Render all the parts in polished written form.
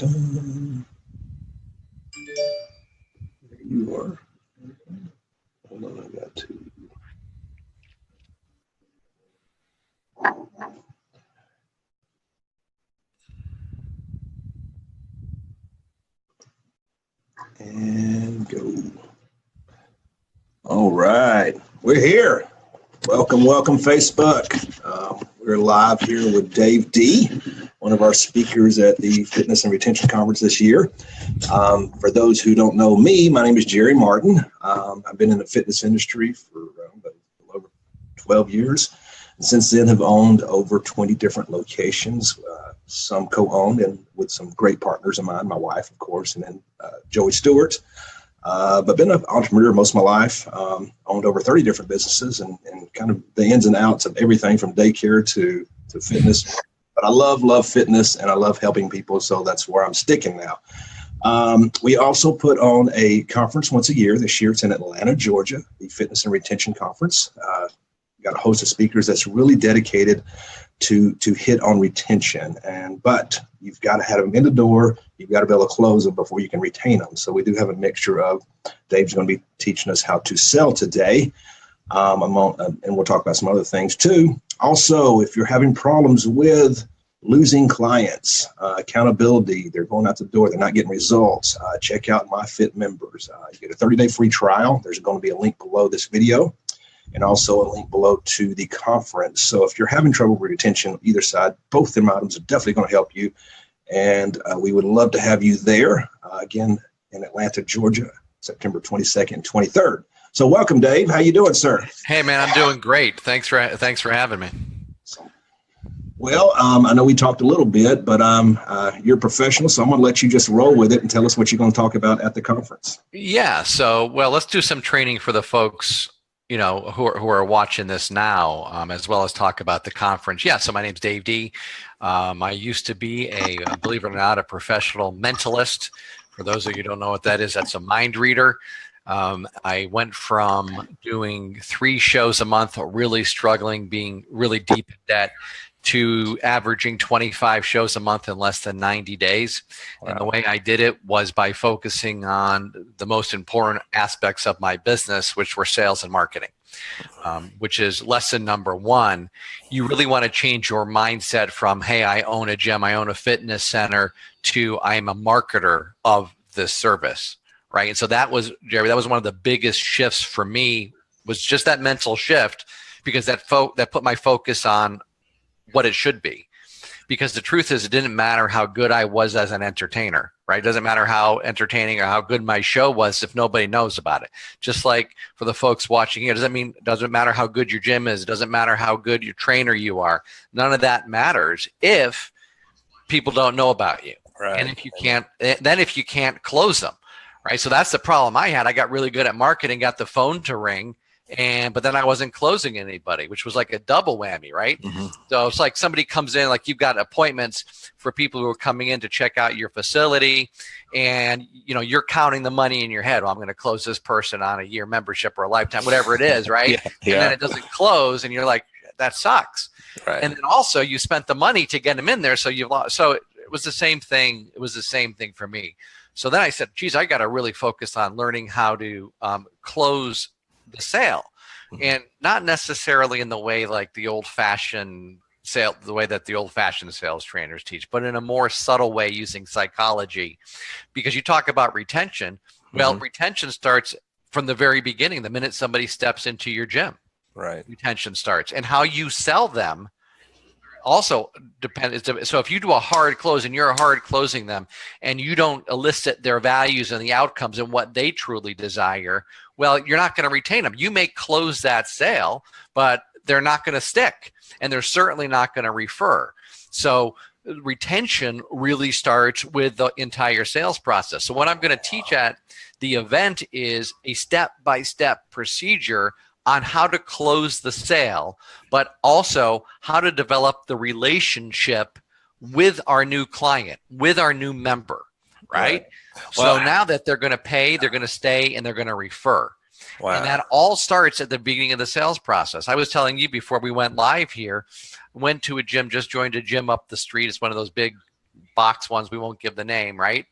There you are. Hold on, I got to. And go. All right, we're here. Welcome, Facebook. We're live here with Dave D, one of our speakers at the Fitness and Retention Conference this year. For those who don't know me, my name is Jerry Martin. I've been in the fitness industry for over 12 years. And since then, have owned over 20 different locations, some co-owned and with some great partners of mine, my wife, of course, and then Joey Stewart. But been an entrepreneur most of my life, owned over 30 different businesses and kind of the ins and outs of everything from daycare to fitness. But I love fitness and I love helping people. So that's where I'm sticking now. We also put on a conference once a year. This year it's in Atlanta, Georgia, the Fitness and Retention Conference. Got a host of speakers that's really dedicated to hit on retention, but you've got to have them in the door. You've got to be able to close them before you can retain them. So we do have a mixture of, Dave's going to be teaching us how to sell today. And we'll talk about some other things too. Also, if you're having problems with losing clients, accountability, they're going out the door, they're not getting results, check out My Fit Members. You get a 30-day free trial. There's going to be a link below this video, and also a link below to the conference. So if you're having trouble with retention on either side, both of them items are definitely going to help you. And we would love to have you there, again, in Atlanta, Georgia, September 22nd and 23rd. So welcome, Dave. How you doing, sir? Hey, man, I'm doing great. Thanks for having me. Well, I know we talked a little bit, but you're a professional, so I'm going to let you just roll with it and tell us what you're going to talk about at the conference. Yeah. So, let's do some training for the folks who are watching this now, as well as talk about the conference. Yeah, so my name's Dave D. I used to be believe it or not, a professional mentalist. For those of you who don't know what that is, that's a mind reader. I went from doing 3 shows a month, really struggling, being really deep in debt, to averaging 25 shows a month in less than 90 days. Wow. And the way I did it was by focusing on the most important aspects of my business, which were sales and marketing, which is lesson number 1. You really want to change your mindset from, hey, I own a gym, I own a fitness center, to I'm a marketer of this service, right? And so that was, Jerry, that was one of the biggest shifts for me, was just that mental shift, because that put my focus on what it should be. Because the truth is, it didn't matter how good I was as an entertainer, right? It doesn't matter how entertaining or how good my show was if nobody knows about it. Just like for the folks watching here, doesn't matter how good your gym is. It doesn't matter how good your trainer you are. None of that matters if people don't know about you. Right. And if you can't close them, right? So that's the problem I had. I got really good at marketing, got the phone to ring, but then I wasn't closing anybody, which was like a double whammy, right? Mm-hmm. So it's like somebody comes in, like you've got appointments for people who are coming in to check out your facility, and you're counting the money in your head. Well, I'm going to close this person on a year membership or a lifetime, whatever it is, right? Yeah. And then it doesn't close, and you're like, that sucks. Right. And then also you spent the money to get them in there, so you've lost. So it was the same thing. It was the same thing for me. So then I said, geez, I got to really focus on learning how to close the sale, and not necessarily in the way like the old-fashioned sale, the way that the old-fashioned sales trainers teach, but in a more subtle way using psychology. Because you talk about retention, well, retention starts from the very beginning, the minute somebody steps into your gym. Right. Retention starts, and how you sell them also depends. So if you do a hard close and you're hard closing them, and you don't elicit their values and the outcomes and what they truly desire, well, you're not going to retain them. You may close that sale, but they're not going to stick, and they're certainly not going to refer. So retention really starts with the entire sales process. So what I'm going to teach at the event is a step-by-step procedure on how to close the sale, but also how to develop the relationship with our new client, with our new member, right? Well, so now that they're going to pay, they're going to stay, and they're going to refer. Wow. And that all starts at the beginning of the sales process. I was telling you before we went live here, went to a gym, just joined a gym up the street. It's one of those big box ones. We won't give the name, right?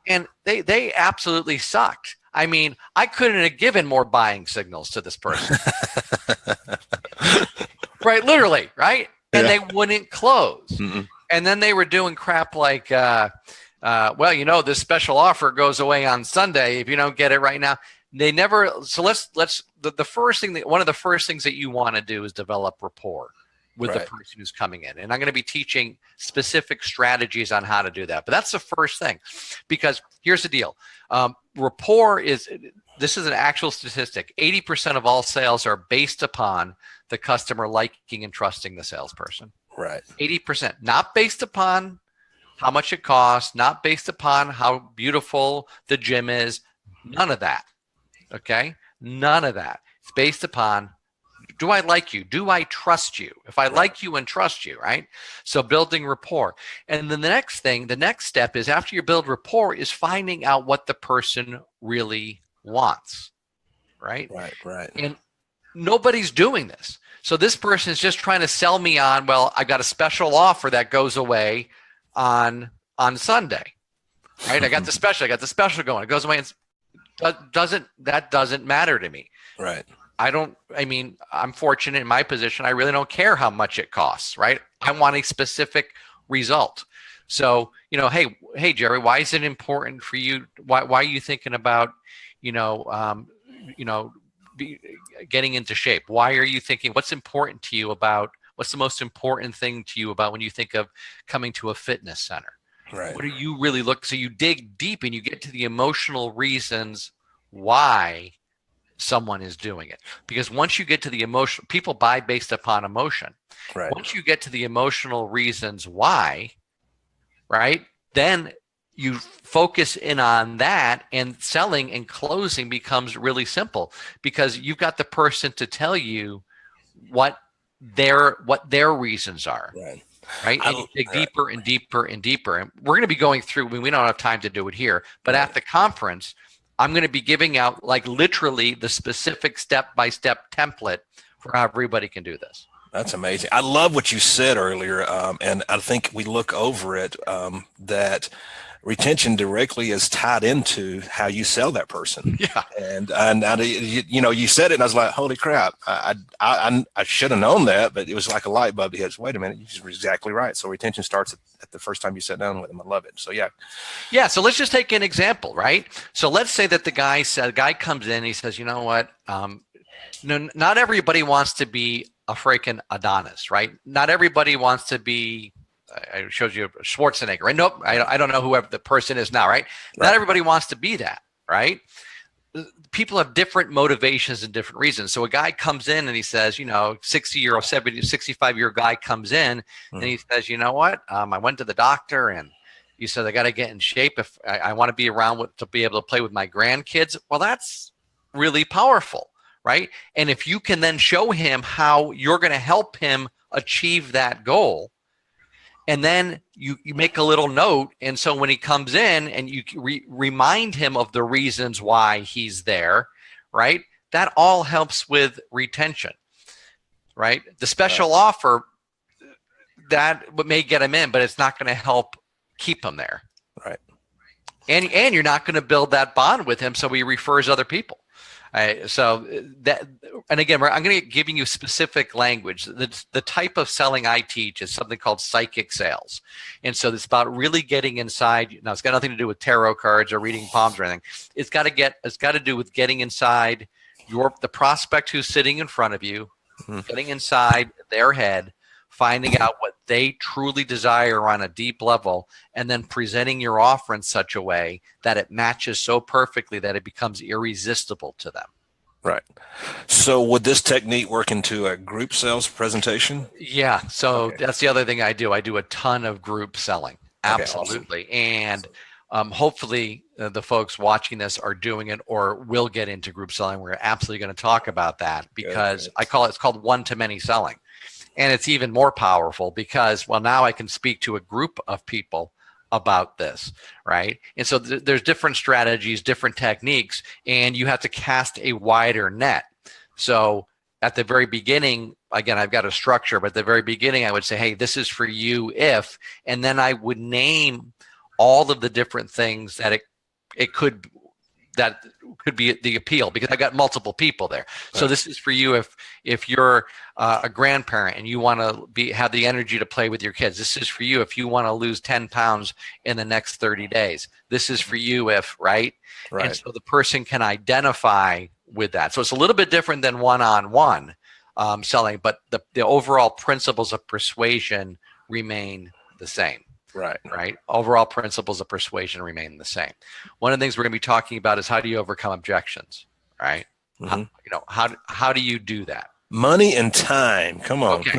And they absolutely sucked. I mean, I couldn't have given more buying signals to this person. Right, literally, right? And they wouldn't close. Mm-mm. And then they were doing crap like, well, you know, this special offer goes away on Sunday if you don't get it right now. They never. So the first thing one of the first things that you want to do is develop rapport with the person who's coming in. And I'm going to be teaching specific strategies on how to do that. But that's the first thing, because here's the deal. Rapport this is an actual statistic. 80% of all sales are based upon the customer liking and trusting the salesperson. Right. 80%, not based upon how much it costs, not based upon how beautiful the gym is. None of that. Okay? None of that. It's based upon, do I like you? Do I trust you? If I like you and trust you, right? So building rapport. And then the next step is, after you build rapport, is finding out what the person really wants, right? Right. And nobody's doing this. So this person is just trying to sell me on, well, I got a special offer that goes away on Sunday, right? I got the special going. It goes away. And that doesn't matter to me. Right. I'm fortunate in my position. I really don't care how much it costs, right? I want a specific result. So, hey, Jerry, why is it important for you? Why are you thinking about, getting into shape? Why are you thinking, what's important to you about, what's the most important thing to you about when you think of coming to a fitness center? Right. What are you really looking? So you dig deep and you get to the emotional reasons why someone is doing it. Because once you get to the emotion, people buy based upon emotion. Right. Once you get to the emotional reasons why, right, then you focus in on that, and selling and closing becomes really simple, because you've got the person to tell you what their reasons are. Right. And you dig deeper and deeper and deeper. And we're going to be going through, we don't have time to do it here, but at the conference, I'm going to be giving out like literally the specific step-by-step template for how everybody can do this. That's amazing. I love what you said earlier. And I think we look over it, that retention directly is tied into how you sell that person. Yeah. And you said it and I was like, holy crap. I should have known that, but it was like a light bulb. Wait a minute. You're exactly right. So retention starts at the first time you sit down with them. I love it. So yeah. Yeah. So let's just take an example, right? So let's say that the guy comes in and he says, you know what? Not everybody wants to be a freaking Adonis, right? Not everybody wants to be, I showed you Schwarzenegger, right? Nope, I don't know whoever the person is now, right? Not everybody wants to be that, right? People have different motivations and different reasons. So a guy comes in and he says, 60-year or 70, 65-year guy comes in and he says, you know what? I went to the doctor and he said, I got to get in shape if I want to be around to be able to play with my grandkids. Well, that's really powerful, right? And if you can then show him how you're going to help him achieve that goal, and then you make a little note, and so when he comes in and you remind him of the reasons why he's there, right? That all helps with retention, right? The special offer, that may get him in, but it's not going to help keep him there. Right. And you're not going to build that bond with him, so he refers other people. So that, and again, I'm going to giving you specific language. The type of selling I teach is something called psychic sales. And so it's about really getting inside. Now, it's got nothing to do with tarot cards or reading palms or anything. It's got to do with getting inside the prospect who's sitting in front of you, getting inside their head, finding out what they truly desire on a deep level, and then presenting your offer in such a way that it matches so perfectly that it becomes irresistible to them. Right. So would this technique work into a group sales presentation? Yeah. So That's the other thing I do. I do a ton of group selling. Absolutely. Okay, awesome. And hopefully the folks watching this are doing it or will get into group selling. We're absolutely going to talk about that, because it's called one-to-many selling. And it's even more powerful because, well, now I can speak to a group of people about this, right? And so there's different strategies, different techniques, and you have to cast a wider net. So at the very beginning, again, I've got a structure, but at the very beginning, I would say, hey, this is for you if, and then I would name all of the different things that it could be the appeal, because I got multiple people there. So this is for you if you're a grandparent and you want to have the energy to play with your kids. This is for you if you want to lose 10 pounds in the next 30 days. This is for you if, right? And so the person can identify with that. So it's a little bit different than one-on-one selling, but the overall principles of persuasion remain the same. Right. Overall principles of persuasion remain the same. One of the things we're going to be talking about is how do you overcome objections, right? How do you do that? Money and time. Come on. Okay.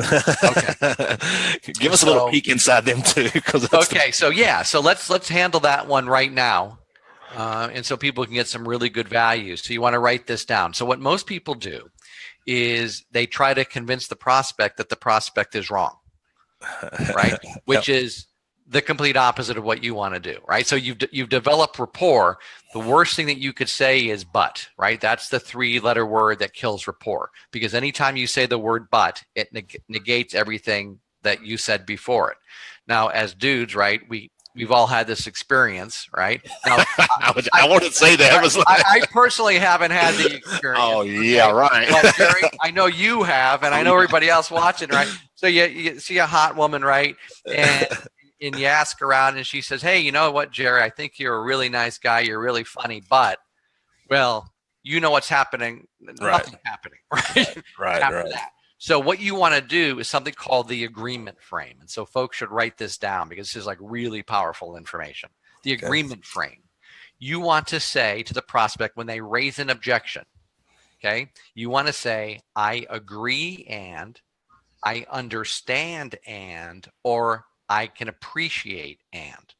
Give us a little peek inside them too. So let's handle that one right now. And so people can get some really good value. So you want to write this down. So what most people do is they try to convince the prospect that the prospect is wrong, right? Which is the complete opposite of what you want to do, right? So you've developed rapport. The worst thing that you could say is but, right? That's the 3-letter word that kills rapport, because anytime you say the word but, it negates everything that you said before it. Now, as dudes, right, we've all had this experience, right? Now, I wouldn't say that. I personally haven't had the experience. Oh, yeah, right. But Jerry, I know you have, and I know everybody else watching, right? So you see a hot woman, right? And you ask around and she says, hey, you know what, Jerry, I think you're a really nice guy. You're really funny, but, well, you know what's happening. Nothing's happening, right? After that. So what you want to do is something called the agreement frame. And so folks should write this down, because this is like really powerful information. The agreement frame. You want to say to the prospect when they raise an objection, okay, you want to say, I agree and, I understand and, or I can appreciate and.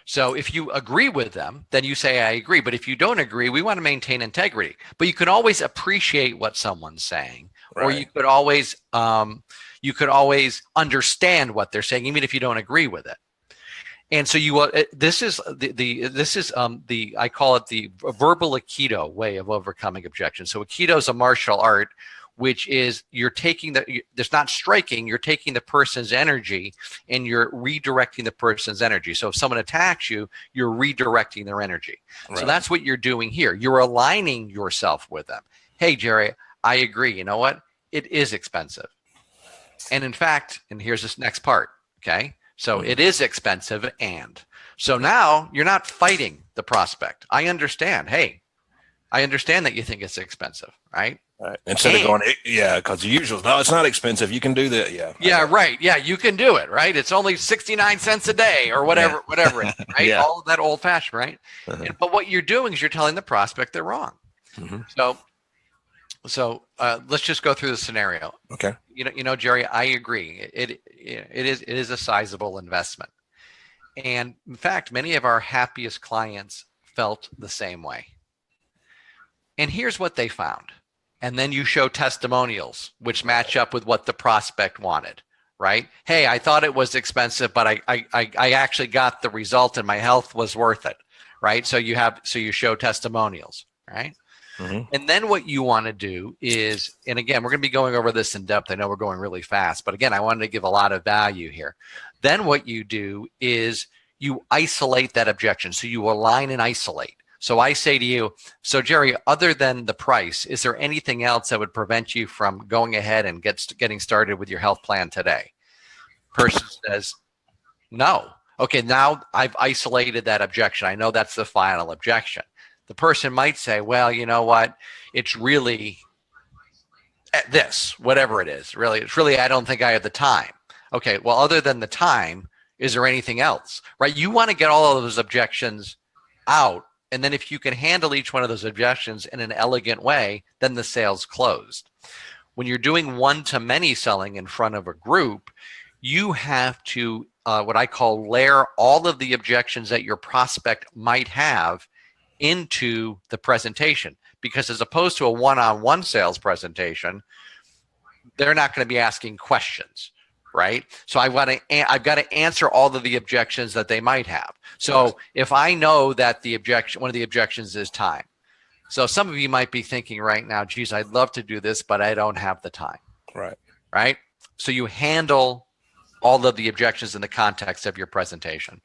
So if you agree with them, then you say, I agree. But if you don't agree, we want to maintain integrity. But you can always appreciate what someone's saying, or you could always understand what they're saying, even if you don't agree with it. And so this is I call it the verbal Aikido way of overcoming objections. So Aikido is a martial art, which is you're taking there's not striking, you're taking the person's energy and you're redirecting the person's energy. So if someone attacks you, you're redirecting their energy. Right. So that's what you're doing here. You're aligning yourself with them. Hey, Jerry, I agree. You know what? It is expensive. And in fact, and here's this next part, okay? So it is expensive and. So now you're not fighting the prospect. I understand. Hey, I understand that you think it's expensive, right? Right. Instead of going, because the usual, no, it's not expensive. You can do that. Yeah. Right. Yeah, you can do it, right? It's only 69 cents a day or whatever, right? Yeah. All of that old fashioned, right? But what you're doing is you're telling the prospect they're wrong. So let's just go through the scenario. Okay. You know, Jerry, I agree. It is a sizable investment. And in fact, many of our happiest clients felt the same way. And here's what they found. And then you show testimonials which match up with what the prospect wanted, right? Hey, I thought it was expensive, but I actually got the result and my health was worth it, right? So you show testimonials, right? And then what you want to do is, and again, we're going to be going over this in depth. I know we're going really fast, but again, I wanted to give a lot of value here. Then what you do is you isolate that objection. So you align and isolate. So I say to you, so Jerry, other than the price, is there anything else that would prevent you from going ahead and getting started with your health plan today? Person says, no. Okay, now I've isolated that objection. I know that's the final objection. The person might say, well, you know what? It's really this, whatever it is. Really, it's really, I don't think I have the time. Okay, well, other than the time, is there anything else? Right? You want to get all of those objections out. And then if you can handle each one of those objections in an elegant way, then the sale's closed. When you're doing one-to-many selling in front of a group, you have to, what I call, layer all of the objections that your prospect might have into the presentation. Because as opposed to a one-on-one sales presentation, they're not going to be asking questions. Right? So I've got to answer all of the objections that they might have. So if I know that one of the objections is time. So some of you might be thinking right now, geez, I'd love to do this, but I don't have the time. Right. right? So you handle all of the objections in the context of your presentation.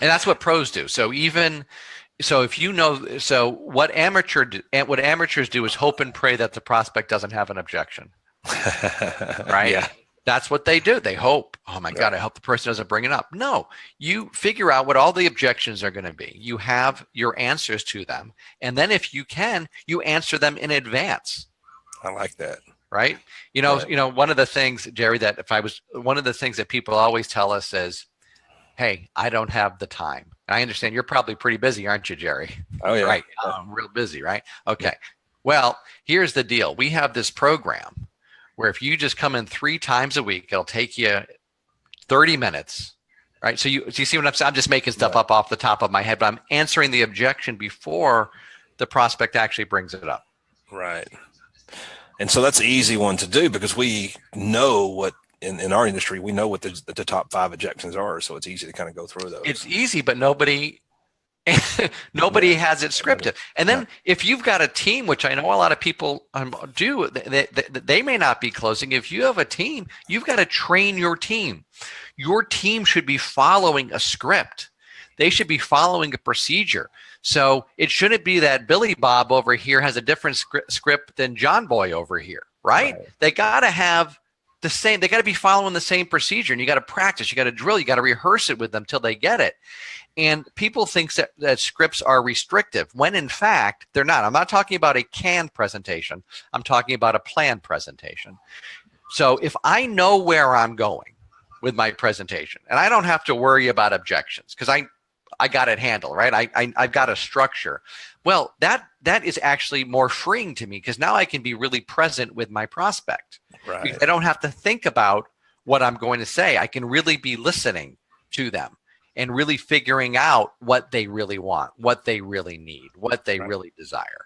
And that's what pros do. So if you know, so what amateurs do is hope and pray that the prospect doesn't have an objection, right? Yeah. That's what they do. They hope, oh my God, I hope the person doesn't bring it up. No, you figure out what all the objections are going to be. You have your answers to them. And then if you can, you answer them in advance. I like that. Right. One of the things, Jerry, one of the things that people always tell us is, hey, I don't have the time. And I understand you're probably pretty busy, aren't you, Jerry? Oh, yeah. Right. Real busy, right? Okay. Well, here's the deal. We have this program where if you just come in 3 times a week, it'll take you 30 minutes, right? So you see what I'm saying? I'm just making stuff up off the top of my head, but I'm answering the objection before the prospect actually brings it up. Right. And so that's an easy one to do because we know what, in our industry, we know what the top 5 objections are. So it's easy to kind of go through those. It's easy, but nobody has it scripted. And then if you've got a team, which I know a lot of people do, they may not be closing. If you have a team, you've got to train your team. Your team should be following a script. They should be following a procedure. So it shouldn't be that Billy Bob over here has a different script than John Boy over here, right? They got to have the same, they got to be following the same procedure, and you got to practice, you got to drill, you got to rehearse it with them till they get it. And people think that scripts are restrictive when in fact they're not. I'm not talking about a canned presentation. I'm talking about a planned presentation. So if I know where I'm going with my presentation and I don't have to worry about objections because I got it handled, right? I've got a structure. Well, that is actually more freeing to me because now I can be really present with my prospect. Right. I don't have to think about what I'm going to say. I can really be listening to them and really figuring out what they really want, what they really need, what they really desire,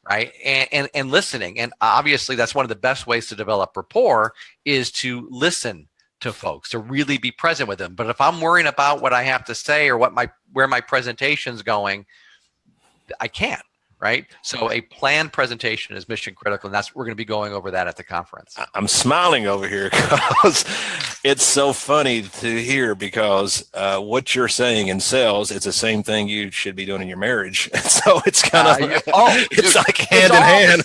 right? And listening. And obviously that's one of the best ways to develop rapport is to listen to folks, to really be present with them. But if I'm worrying about what I have to say or where my presentation's going, I can't. Right. So a planned presentation is mission critical. And we're going to be going over that at the conference. I'm smiling over here because it's so funny to hear because what you're saying in sales, it's the same thing you should be doing in your marriage. So it's kind of, it's like hand in hand.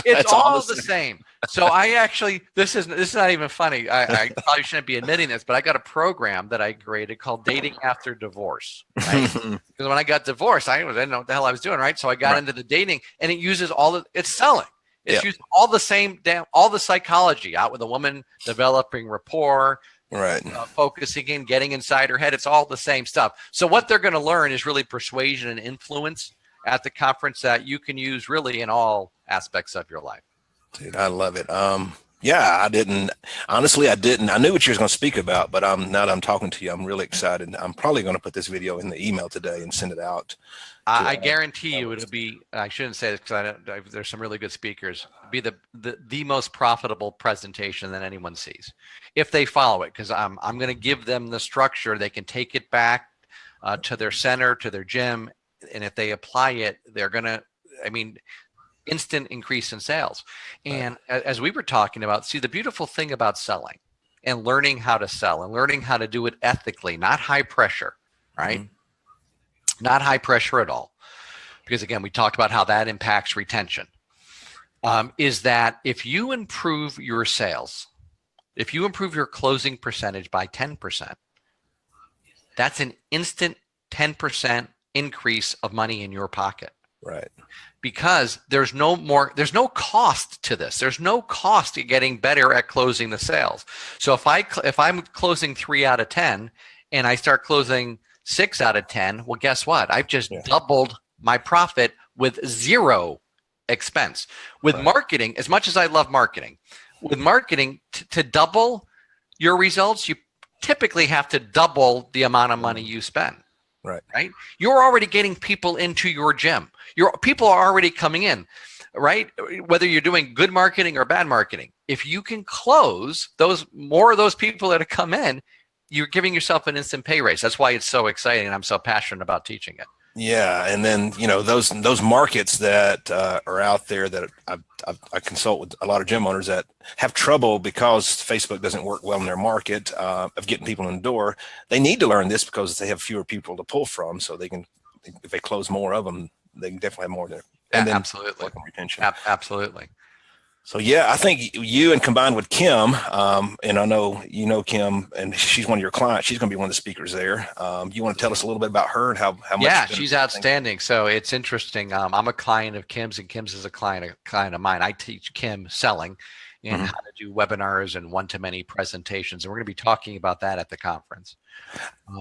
It's all the same. So I actually, this is not even funny. I probably shouldn't be admitting this, but I got a program that I created called Dating After Divorce. Right? Because when I got divorced, I didn't know what the hell I was doing. Right. So I got into the dating, and it uses it's selling. It's using all the same, all the psychology out with a woman, developing rapport, right? Focusing in, getting inside her head. It's all the same stuff. So what they're going to learn is really persuasion and influence at the conference that you can use really in all aspects of your life. Dude, I love it. Yeah, I didn't I knew what you were going to speak about, but now that I'm talking to you, I'm really excited. I'm probably going to put this video in the email today and send it out. I guarantee you it'll be, I shouldn't say this because there's some really good speakers, be the most profitable presentation that anyone sees if they follow it, because I'm going to give them the structure. They can take it back to their center, to their gym, and if they apply it, they're going to, instant increase in sales. And as we were talking about, see, the beautiful thing about selling and learning how to sell and learning how to do it ethically, not high pressure, right? Mm-hmm. Not high pressure at all. Because again, we talked about how that impacts retention. Is that if you improve your sales, if you improve your closing percentage by 10%, that's an instant 10% increase of money in your pocket. Right. Because there's no cost to this. There's no cost to getting better at closing the sales. So if I'm closing 3 out of 10 and I start closing 6 out of 10, well, guess what? I've just doubled my profit with 0 expense. With marketing, as much as I love marketing, with marketing to double your results, you typically have to double the amount of money you spend. Right. You're already getting people into your gym. Your people are already coming in, right? Whether you're doing good marketing or bad marketing, if you can close more of those people that have come in, you're giving yourself an instant pay raise. That's why it's so exciting, and I'm so passionate about teaching it. Yeah, and then those markets that are out there that I consult with a lot of gym owners that have trouble because Facebook doesn't work well in their market of getting people in the door. They need to learn this because they have fewer people to pull from, so they can, if they close more of them, they can definitely have more there. And then absolutely, retention. Absolutely. So yeah, I think you and combined with Kim, and I know Kim, and she's one of your clients. She's going to be one of the speakers there. You want to tell us a little bit about her and how much? Yeah, she's outstanding. So it's interesting. I'm a client of Kim's, and Kim's is a client of mine. I teach Kim selling and how to do webinars and one-to-many presentations, and we're going to be talking about that at the conference.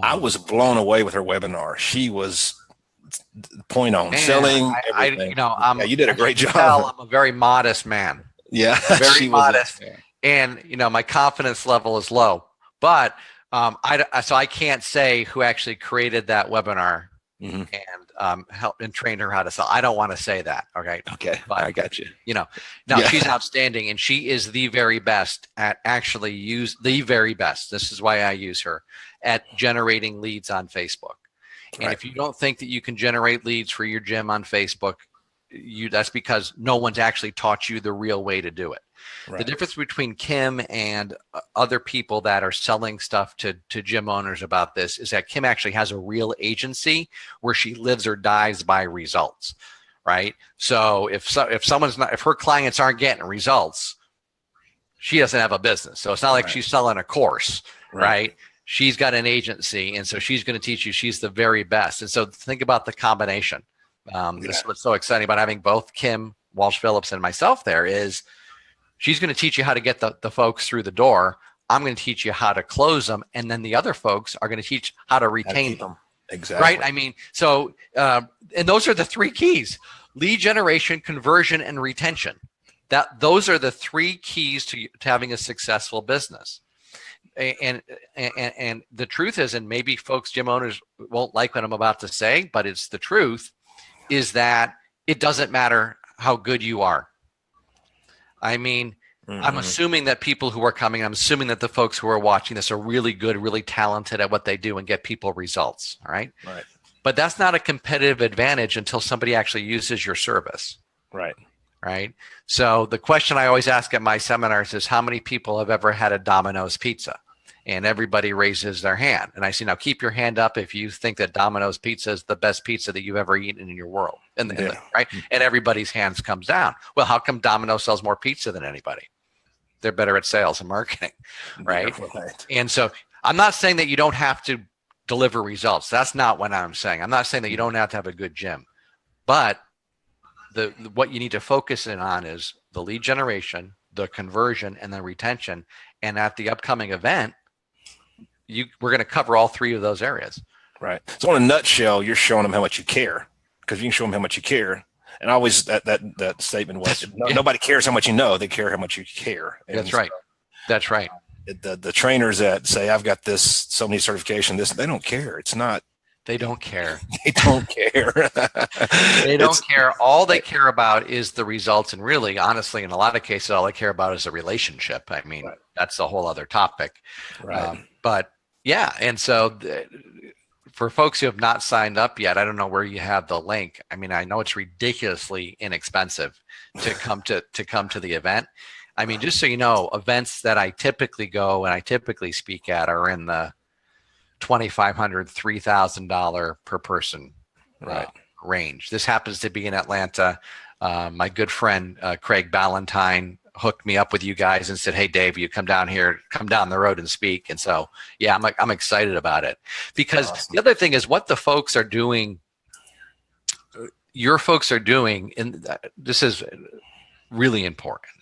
I was blown away with her webinar. She was point on selling. You did a great job. I'm a very modest man. Yeah, very modest, and my confidence level is low. But so I can't say who actually created that webinar and helped and trained her how to sell. I don't want to say that. Okay. But, I got you. She's outstanding, and she is the very best at the very best. This is why I use her at generating leads on Facebook. And if you don't think that you can generate leads for your gym on Facebook, that's because no one's actually taught you the real way to do it. Right. The difference between Kim and other people that are selling stuff to gym owners about this is that Kim actually has a real agency where she lives or dies by results, right? So if her clients aren't getting results, she doesn't have a business. So it's not like she's selling a course, right? She's got an agency, and so she's going to teach you. She's the very best. And so think about the combination. This is what's so exciting about having both Kim Walsh-Phillips and myself there is she's going to teach you how to get the folks through the door. I'm going to teach you how to close them. And then the other folks are going to teach how to retain them. Exactly. Right. I mean, so, and those are the three keys: lead generation, conversion, and retention. Those are the three keys to having a successful business. And the truth is, and maybe folks, gym owners won't like what I'm about to say, but it's the truth, is that it doesn't matter how good you are. I mean, I'm assuming that people who are coming, I'm assuming that the folks who are watching this are really good, really talented at what they do and get people results. All right. Right. But that's not a competitive advantage until somebody actually uses your service. Right. Right. So the question I always ask at my seminars is, how many people have ever had a Domino's pizza? And everybody raises their hand. And I say, now keep your hand up if you think that Domino's pizza is the best pizza that you've ever eaten in your world. Right? And everybody's hands comes down. Well, how come Domino's sells more pizza than anybody? They're better at sales and marketing, right? And so I'm not saying that you don't have to deliver results. That's not what I'm saying. I'm not saying that you don't have to have a good gym. But what you need to focus in on is the lead generation, the conversion, and the retention. And at the upcoming event, we're going to cover all three of those areas. Right. So in a nutshell, you're showing them how much you care, because you can show them how much you care. And always that statement was, nobody cares how much you know, they care how much you care. And that's right. That's right. The trainers that say, I've got this, so many certification, they don't care. It's not. They don't care. They don't care. They don't care. All they care about is the results. And really, honestly, in a lot of cases, all they care about is a relationship. I mean, that's a whole other topic. Right. But yeah. And so for folks who have not signed up yet, I don't know where you have the link. I mean, I know it's ridiculously inexpensive to come to the event. I mean, just so you know, events that I typically go and I typically speak at are in the $2,500, $3,000 per person range. This happens to be in Atlanta. My good friend Craig Ballantyne hooked me up with you guys and said, "Hey, Dave, you come down the road and speak." And so, yeah, I'm excited about it, because awesome. The other thing is what the folks are doing. Your folks are doing, and this is really important.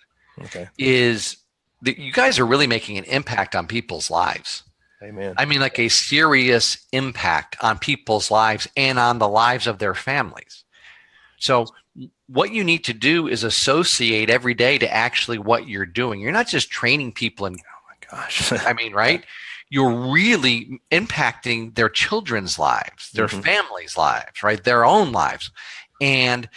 Okay, is that you guys are really making an impact on people's lives. Amen. I mean, like a serious impact on people's lives and on the lives of their families. So what you need to do is associate every day to actually what you're doing. You're not just training people and, oh my gosh, I mean, right? You're really impacting their children's lives, their families' lives, right? Their own lives. And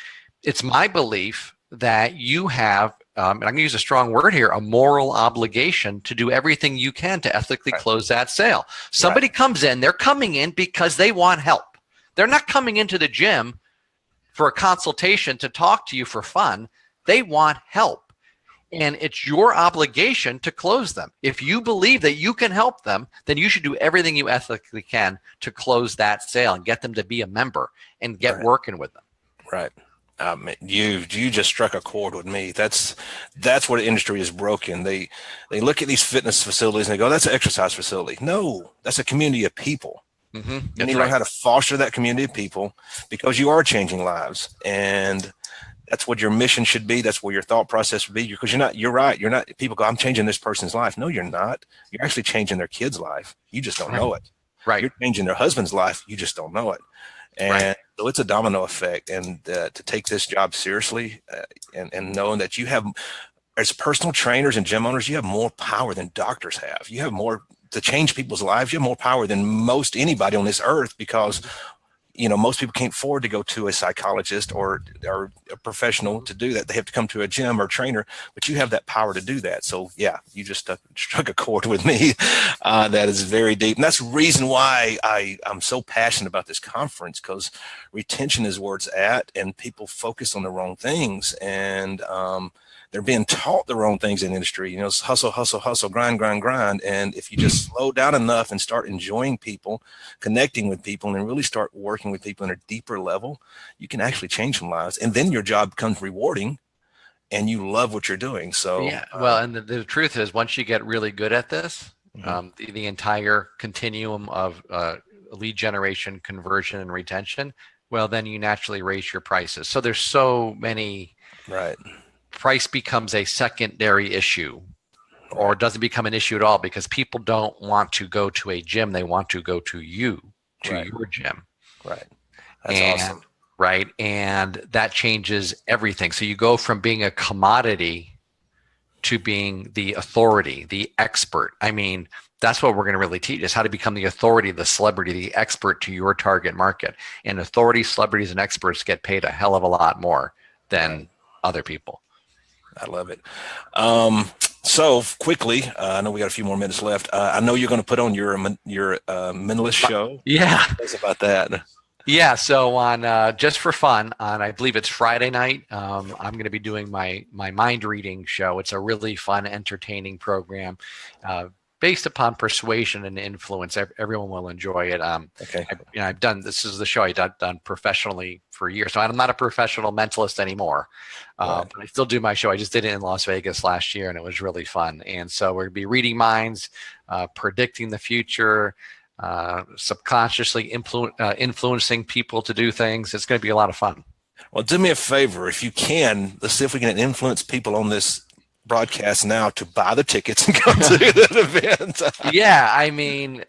it's my belief that you have, and I'm going to use a strong word here, a moral obligation to do everything you can to ethically close that sale. Somebody comes in, they're coming in because they want help. They're not coming into the gym for a consultation to talk to you for fun. They want help. And it's your obligation to close them. If you believe that you can help them, then you should do everything you ethically can to close that sale and get them to be a member and get working with them. Right. You just struck a chord with me. That's where the industry is broken. They look at these fitness facilities and they go, that's an exercise facility. No, that's a community of people. Mm-hmm. You need to learn how to foster that community of people, because you are changing lives, and that's what your mission should be. That's where your thought process would be. Because you're right. You're not, people go, I'm changing this person's life. No, you're not. You're actually changing their kid's life. You just don't know it. Right. You're changing their husband's life. You just don't know it. And so it's a domino effect. And to take this job seriously and knowing that you have, as personal trainers and gym owners, you have more power than doctors have. You have more to change people's lives. You have more power than most anybody on this earth, because most people can't afford to go to a psychologist or a professional to do that. They have to come to a gym or trainer, but you have that power to do that. So yeah, you just struck a chord with me. That is very deep. And that's the reason why I'm so passionate about this conference, because retention is where it's at, and people focus on the wrong things. And, they're being taught the wrong things in the industry. It's hustle, hustle, hustle, grind, grind, grind. And if you just slow down enough and start enjoying people, connecting with people, and really start working with people on a deeper level, you can actually change some lives. And then your job becomes rewarding and you love what you're doing. So, yeah, well, and the truth is, once you get really good at this, the entire continuum of lead generation, conversion, and retention, well, then you naturally raise your prices. So there's so many, right. Price becomes a secondary issue, or doesn't become an issue at all, because people don't want to go to a gym. They want to go to you, to your gym. Right. That's awesome. Right. And that changes everything. So you go from being a commodity to being the authority, the expert. I mean, that's what we're going to really teach, is how to become the authority, the celebrity, the expert to your target market. And authorities, celebrities, and experts get paid a hell of a lot more than other people. I love it. So quickly, I know we got a few more minutes left. I know you're going to put on your Mentalist show. Yeah. Tell us about that. Yeah. So on just for fun, on I believe it's Friday night, I'm going to be doing my mind reading show. It's a really fun, entertaining program based upon persuasion and influence. Everyone will enjoy it. Okay. I've done, this is the show I've done professionally for years. So I'm not a professional mentalist anymore, but I still do my show. I just did it in Las Vegas last year, and it was really fun. And so we're going to be reading minds, predicting the future, subconsciously influencing people to do things. It's going to be a lot of fun. Well, do me a favor. If you can, let's see if we can influence people on this broadcast now to buy the tickets and go to that event. Yeah, I mean,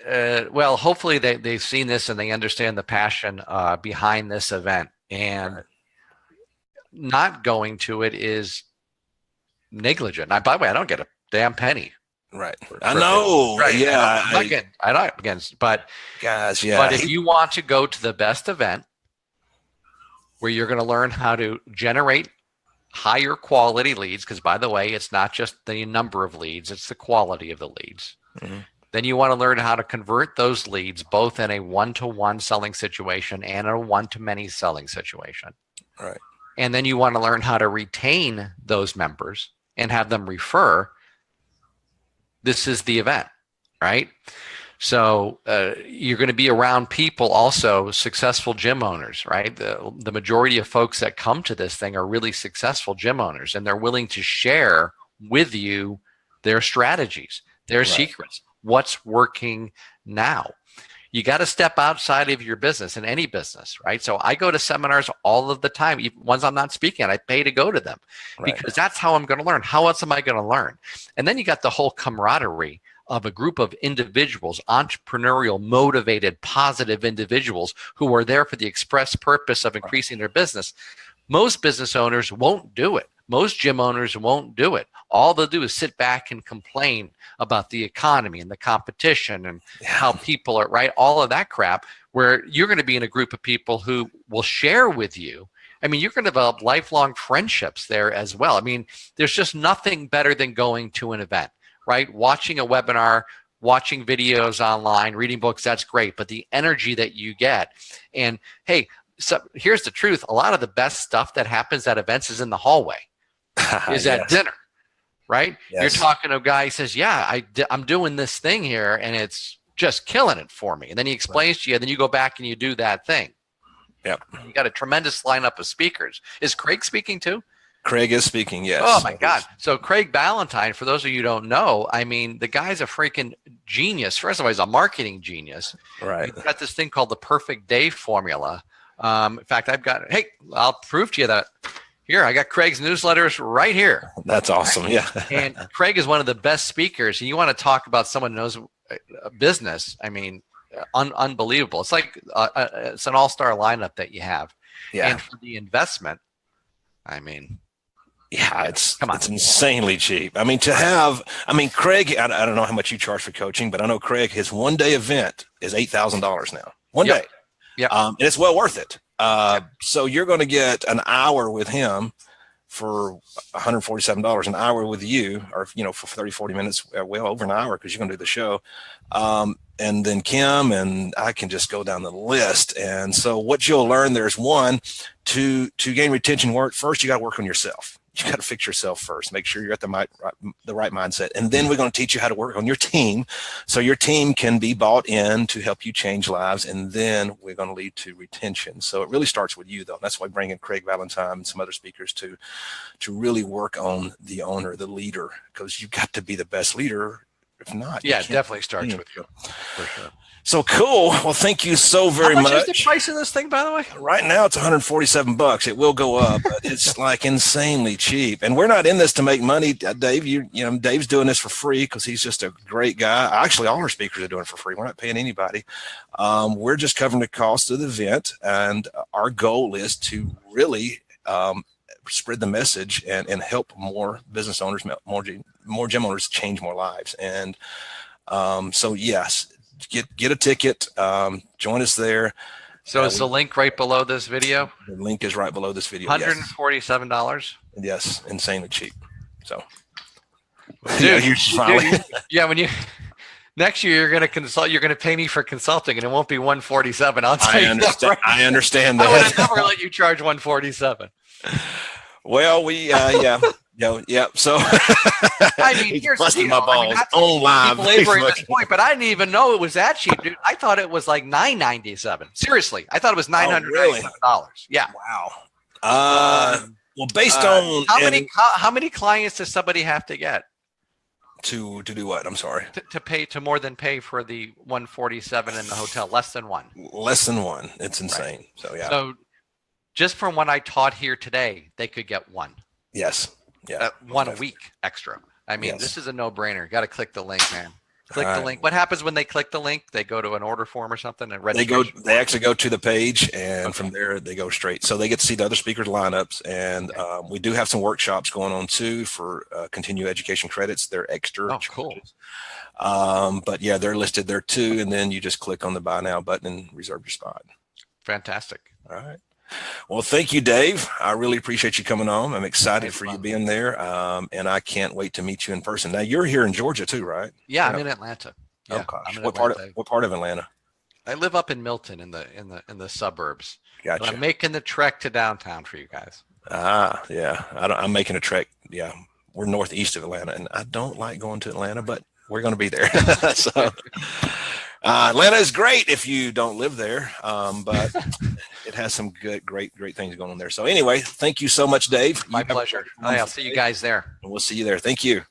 well, hopefully they've seen this and they understand the passion behind this event. And not going to it is negligent. By the way, I don't get a damn penny. Right. I know. Right. Yeah. I'm not against, but guys, yeah. But if you want to go to the best event where you're going to learn how to generate higher quality leads, because by the way, it's not just the number of leads, it's the quality of the leads. Mm-hmm. Then you want to learn how to convert those leads both in a one-to-one selling situation and a one-to-many selling situation. Right. And then you want to learn how to retain those members and have them refer. This is the event, right? So you're going to be around people, also successful gym owners, right? The majority of folks that come to this thing are really successful gym owners, and they're willing to share with you their strategies, their secrets, what's working now. You got to step outside of your business, in any business, right? So I go to seminars all of the time, even ones I'm not speaking at, I pay to go to them because that's how I'm going to learn. How else am I going to learn? And then you got the whole camaraderie of a group of individuals, entrepreneurial, motivated, positive individuals who are there for the express purpose of increasing their business. Most business owners won't do it. Most gym owners won't do it. All they'll do is sit back and complain about the economy and the competition and how people are, right? All of that crap, where you're going to be in a group of people who will share with you. I mean, you're going to develop lifelong friendships there as well. I mean, there's just nothing better than going to an event, right? Watching a webinar watching videos online, reading books, that's great. But the energy that you get, and hey, so here's the truth. A lot of the best stuff that happens at events is in the hallway, is at dinner, right? Yes. You're talking to a guy who says, yeah, I'm doing this thing here and it's just killing it for me. And then he explains to you, and then you go back and you do that thing. Yep. You got a tremendous lineup of speakers. Is Craig speaking too? Craig is speaking, yes. Oh my God. So Craig Ballantyne, for those of you who don't know, I mean, the guy's a freaking genius. First of all, he's a marketing genius. Right. He's got this thing called the perfect day formula. In fact, I'll prove to you that here, I got Craig's newsletters right here. That's awesome. Yeah. And Craig is one of the best speakers. And you want to talk about someone who knows business. I mean, unbelievable. It's like it's an all-star lineup that you have. Yeah. And for the investment, I mean, yeah, it's insanely cheap. I mean, Craig, I don't know how much you charge for coaching, but I know Craig, his 1-day event is $8,000 now. One day. Yeah. And it's well worth it. So you're going to get an hour with him for $147, an hour with you, or, for 30, 40 minutes, well over an hour, because you're going to do the show. And then Kim, and I can just go down the list. And so what you'll learn, there's one, to gain retention work. First, you got to work on yourself. You got to fix yourself first. Make sure you're at the right mindset. And then we're going to teach you how to work on your team, so your team can be bought in to help you change lives. And then we're going to lead to retention. So it really starts with you, though. That's why bringing Craig Ballantyne and some other speakers to really work on the owner, the leader, because you've got to be the best leader. If not, yeah, it definitely starts with you, for sure. So cool. Well, thank you so very much. How much is the price of this thing, by the way? Right now, it's $147. It will go up, but it's like insanely cheap. And we're not in this to make money, Dave. Dave's doing this for free because he's just a great guy. Actually, all our speakers are doing it for free. We're not paying anybody. We're just covering the cost of the event, and our goal is to really spread the message and help more business owners, more gym owners change more lives. And so, yes. Get a ticket. Join us there. So is the link right below this video? The link is right below this video. $147. Yes, insanely cheap. So, dude, you're smiling. Yeah, when you next year you're going to consult, you're going to pay me for consulting, and it won't be $147. I'll tell you that. Right? I understand that. I would have never let you charge $147. Well, yeah. So I mean, here's busting my balls on live. Belaboring this point, but I didn't even know it was that cheap, dude. I thought it was like $997. Seriously, I thought it was $997. Really? Yeah. Wow. Well, based on how many clients does somebody have to get to do what? I'm sorry. To more than pay for the $147 in the hotel? Less than one. Less than one. It's insane. Right. So yeah. So just from what I taught here today, they could get one. Yes. Yeah. One a week extra. I mean, This is a no-brainer. Got to click the link, man. Click the link. What happens when they click the link? They go to an order form or something and They actually go to the page, and from there they go straight. So they get to see the other speakers' lineups, and we do have some workshops going on too for continuing education credits. They're extra. Oh, cool. But yeah, they're listed there too, and then you just click on the buy now button and reserve your spot. Fantastic. All right. Well, thank you, Dave. I really appreciate you coming on. I'm excited for you being there, and I can't wait to meet you in person. Now, you're here in Georgia too, right? Yeah, I'm in Atlanta. Yeah, gosh. What part of Atlanta? I live up in Milton in the suburbs. Gotcha. But I'm making the trek to downtown for you guys. Yeah. I'm making a trek. Yeah, we're northeast of Atlanta, and I don't like going to Atlanta, but we're going to be there. So. Atlanta is great if you don't live there, but it has some great things going on there. So anyway, thank you so much, Dave. My pleasure. I'll see you guys there. We'll see you there. Thank you.